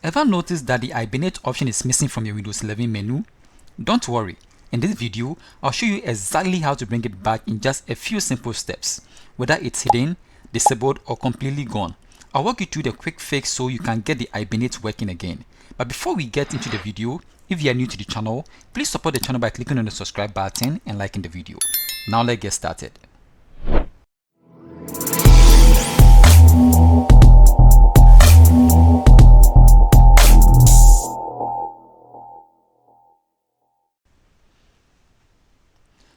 Ever noticed that the Hibernate option is missing from your Windows 11 menu? Don't worry, in this video, I'll show you exactly how to bring it back in just a few simple steps, whether it's hidden, disabled, or completely gone. I'll walk you through the quick fix so you can get the Hibernate working again. But before we get into the video, if you are new to the channel, please support the channel by clicking on the subscribe button and liking the video. Now let's get started.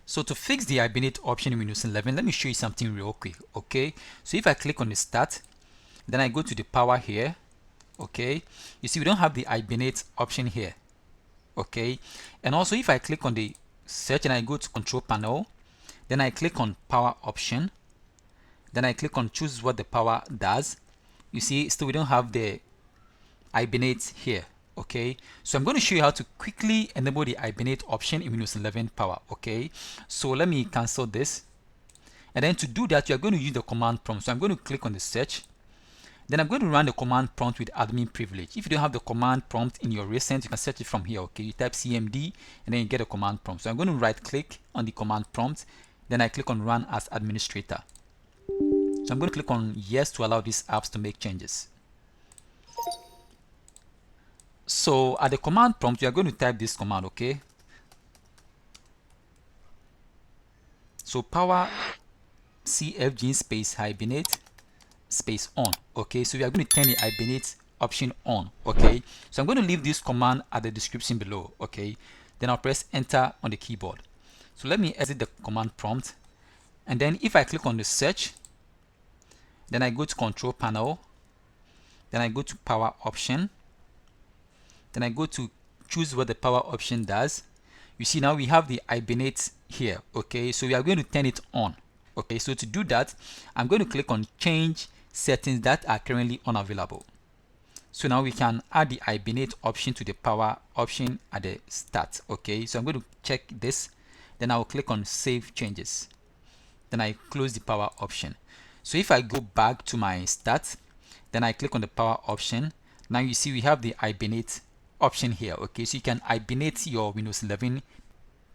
So to fix the Hibernate option in Windows 11, let me show you something real quick, okay? So if I click on the start, then I go to the power here, okay? You see we don't have the Hibernate option here, okay? And also if I click on the search and I go to control panel, then I click on power option, then I click on choose what the power does. You see still we don't have the Hibernate here. Okay, so I'm going to show you how to quickly enable the Hibernate option in Windows 11 Power. Okay, so let me cancel this, and then to do that you are going to use the command prompt. So I'm going to click on the search, then I'm going to run the command prompt with admin privilege. If you don't have the command prompt in your recent, you can search it from here. Okay, you type cmd and then you get a command prompt. So I'm going to right click on the command prompt, then I click on run as administrator. So I'm going to click on yes to allow these apps to make changes. So at the command prompt, you are going to type this command, okay? So powercfg space hibernate space on, okay? So we are going to turn the hibernate option on, okay? So I'm going to leave this command at the description below, okay? Then I'll press enter on the keyboard. So let me exit the command prompt, and then if I click on the search, then I go to control panel, then I go to power option, then I go to choose what the power option does. You see now we have the Hibernate here, okay? So we are going to turn it on, okay? So to do that, I'm going to click on change settings that are currently unavailable. So now we can add the Hibernate option to the power option at the start, okay? So I'm going to check this, then I will click on save changes, then I close the power option. So if I go back to my start, then I click on the power option, now you see we have the Hibernate option here, okay? So you can hibernate your Windows 11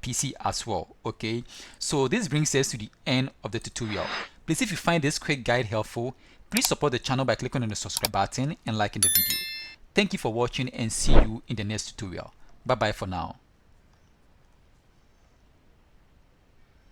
PC as well, okay? So this brings us to the end of the tutorial. Please, if you find this quick guide helpful, please support the channel by clicking on the subscribe button and liking the video. Thank you for watching and see you in the next tutorial. Bye bye for now.